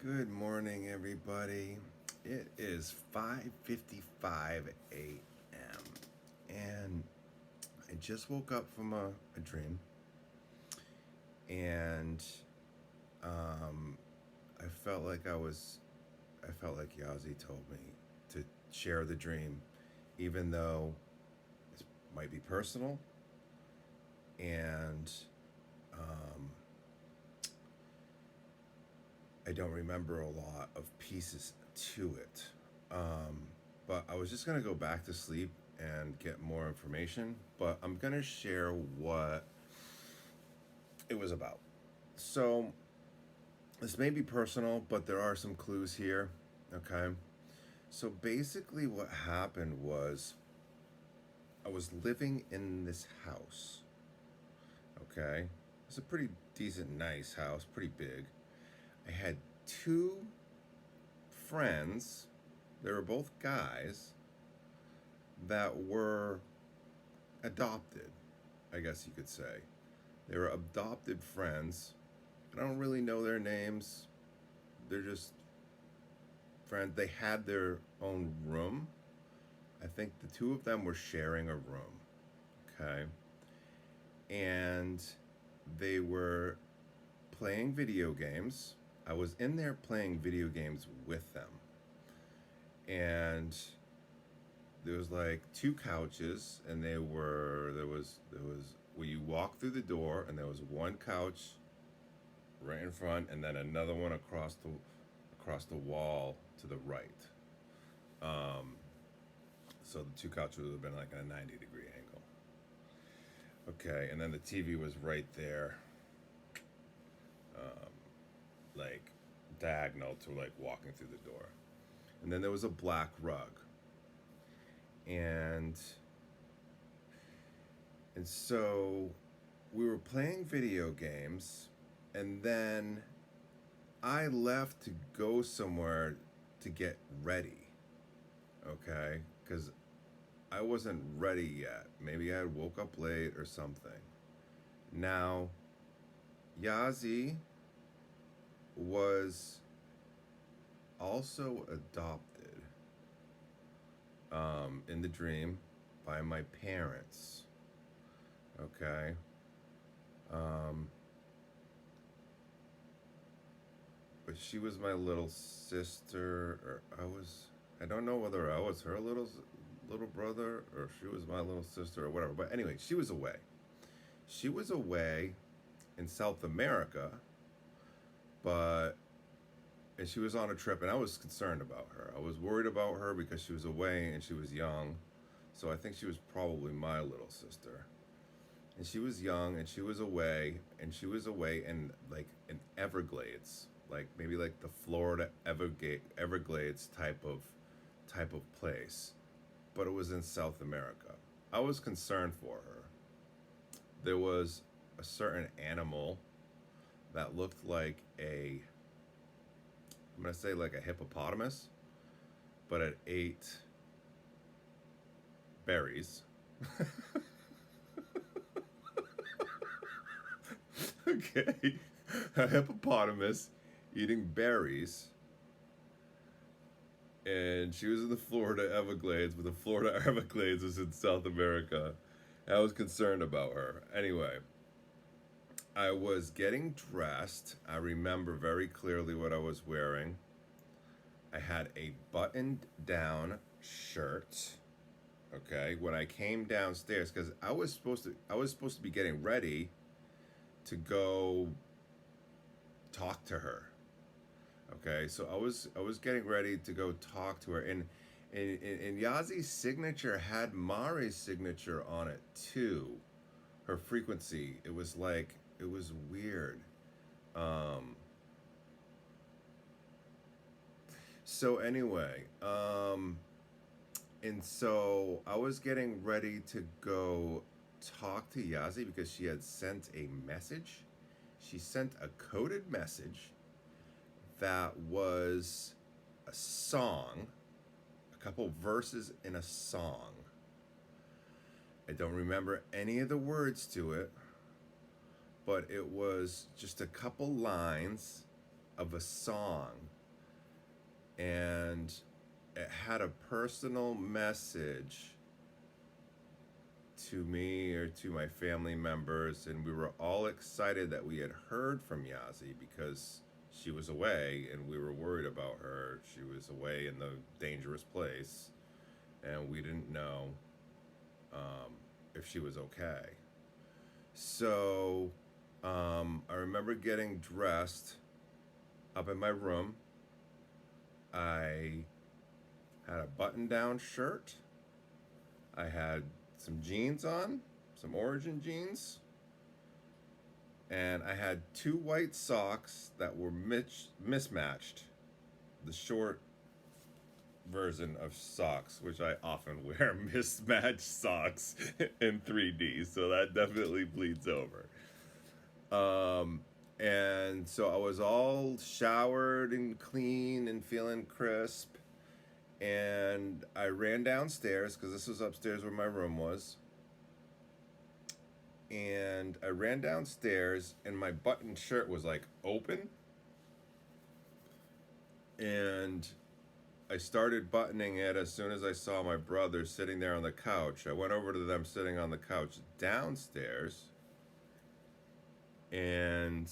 Good morning, everybody. It is 5:55 a.m. and I just woke up from a dream, and I felt like YAZHI told me to share the dream, even though it might be personal, and um, I don't remember a lot of pieces to it. But I was just going to go back to sleep and get more information, but I'm going to share what it was about. So, this may be personal, but there are some clues here, okay? So, basically, what happened was I was living in this house, okay? It's a pretty decent, nice house, pretty big. I had two friends, they were both guys, that were adopted, I guess you could say. They were adopted friends. I don't really know their names. They're just friends. They had their own room. I think the two of them were sharing a room. Okay. And they were playing video games. I was in there playing video games with them. And there was like two couches, and there was where you walk through the door, and there was one couch right in front, and then another one across the wall to the right. Um, so the two couches would have been like a 90-degree angle. Okay, and then the TV was right there, um, like diagonal to like walking through the door. And then there was a black rug, and so we were playing video games, and then I left to go somewhere to get ready, okay? Because I wasn't ready yet. Maybe I woke up late or something. Now, YAZHI was also adopted in the dream by my parents, okay? Um, but she was my little sister, or I don't know whether I was her little brother or she was my little sister or whatever. But anyway, she was away. She was away in South America, but and she was on a trip, and I was concerned about her. I was worried about her because she was away and she was young. So I think she was probably my little sister. And she was young, and she was away in like in Everglades, like maybe like the Florida Everglades type of place, but it was in South America. I was concerned for her. There was a certain animal that looked like I'm gonna say like a hippopotamus, but it ate berries. Okay, a hippopotamus eating berries, and she was in the Florida Everglades, but the Florida Everglades was in South America. I was concerned about her. Anyway, I was getting dressed. I remember very clearly what I was wearing. I had a buttoned down shirt. Okay, when I came downstairs, because I was supposed to be getting ready to go talk to her. Okay, so I was getting ready to go talk to her, and YAZHI's signature had Mari's signature on it too. Her frequency. It was weird. Um, so anyway, and so I was getting ready to go talk to YAZHI because she had sent a message. She sent a coded message that was a song, a couple verses in a song. I don't remember any of the words to it, but it was just a couple lines of a song, and it had a personal message to me or to my family members, and we were all excited that we had heard from YAZHI because she was away and we were worried about her. She was away in the dangerous place, and we didn't know if she was okay. So I remember getting dressed up in my room. I had a button down shirt. I had some jeans on, some Origin jeans. And I had two white socks that were mismatched. The short version of socks, which I often wear mismatched socks in 3D, so that definitely bleeds over. And so I was all showered and clean and feeling crisp. And I ran downstairs because this was upstairs where my room was. And I ran downstairs, and my button shirt was like open. And I started buttoning it as soon as I saw my brother sitting there on the couch. I went over to them sitting on the couch downstairs, and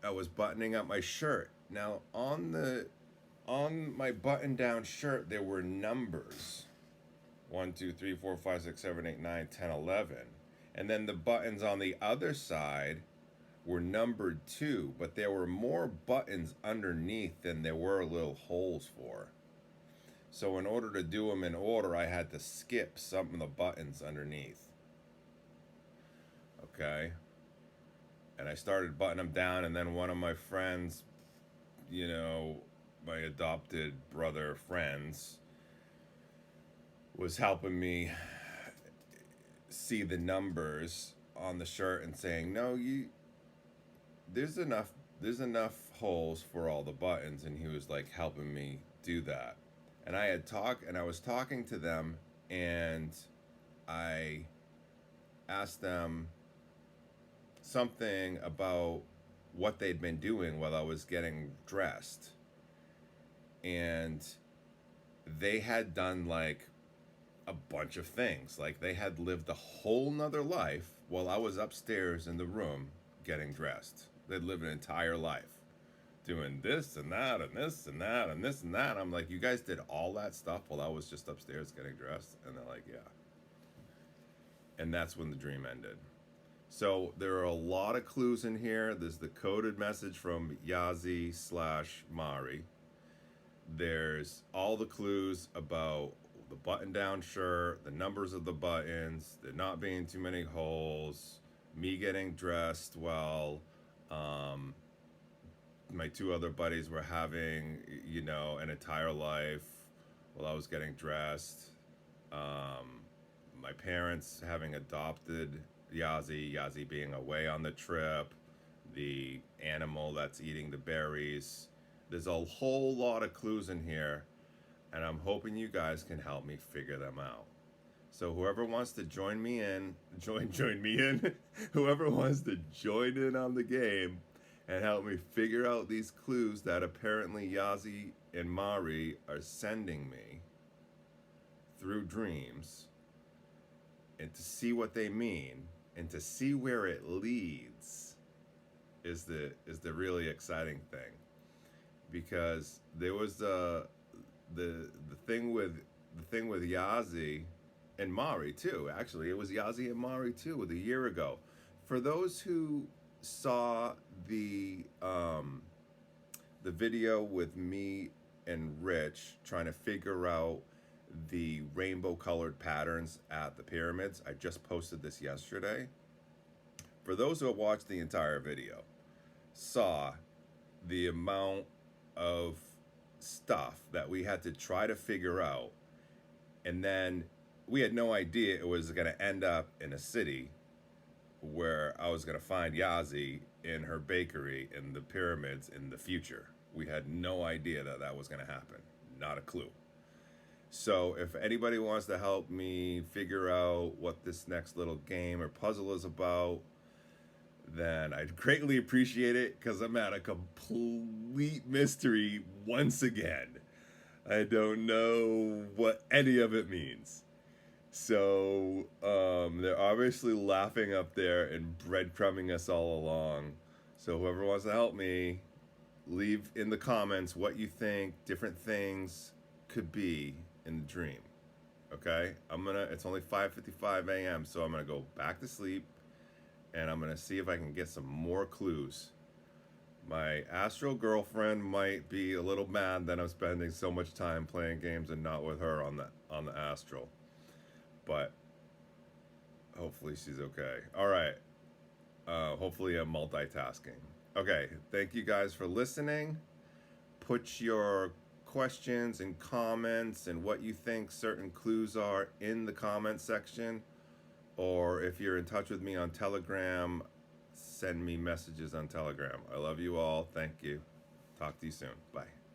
I was buttoning up my shirt. Now on my button down shirt there were numbers. 1, 2, 3, 4, 5, 6, 7, 8, 9, 10, 11. And then the buttons on the other side were numbered too, but there were more buttons underneath than there were little holes for. So in order to do them in order, I had to skip some of the buttons underneath. Okay? And I started buttoning them down, and then one of my friends, my adopted brother friends, was helping me see the numbers on the shirt and saying, "No, there's enough holes for all the buttons," and he was like helping me do that. And I was talking to them, and I asked them something about what they'd been doing while I was getting dressed. And they had done like a bunch of things. Like they had lived a whole nother life while I was upstairs in the room getting dressed. They'd lived an entire life doing this and that and this and that and this and that. I'm like, you guys did all that stuff while I was just upstairs getting dressed? And they're like, yeah. And that's when the dream ended. So there are a lot of clues in here. There's the coded message from YAZHI/Mari. There's all the clues about the button down shirt, the numbers of the buttons, there not being too many holes, me getting dressed while my two other buddies were having, an entire life while I was getting dressed. My parents having adopted YAZHI being away on the trip, the animal that's eating the berries. There's a whole lot of clues in here, and I'm hoping you guys can help me figure them out. So whoever wants to join me in, whoever wants to join in on the game and help me figure out these clues that apparently YAZHI and Mari are sending me through dreams, and to see what they mean and to see where it leads is the really exciting thing. Because there was the thing with YAZHI and Mari too. Actually, it was YAZHI and Mari too a year ago. For those who saw the video with me and Rich trying to figure out the rainbow colored patterns at the pyramids, I just posted this yesterday. For those who have watched the entire video, saw the amount of stuff that we had to try to figure out, and then we had no idea it was going to end up in a city where I was going to find YAZHI in her bakery in the pyramids in the future. We had no idea that was going to happen. Not a clue. So if anybody wants to help me figure out what this next little game or puzzle is about, then I'd greatly appreciate it, because I'm at a complete mystery once again. I don't know what any of it means. So they're obviously laughing up there and breadcrumbing us all along. So whoever wants to help me, leave in the comments what you think different things could be in the dream. Okay? It's only 5:55 a.m., so I'm gonna go back to sleep and I'm gonna see if I can get some more clues. My astral girlfriend might be a little mad that I'm spending so much time playing games and not with her on the astral. But hopefully she's okay. All right. Hopefully I'm multitasking. Okay. Thank you guys for listening. Put your questions and comments and what you think certain clues are in the comment section. Or if you're in touch with me on Telegram, send me messages on Telegram. I love you all. Thank you. Talk to you soon. Bye.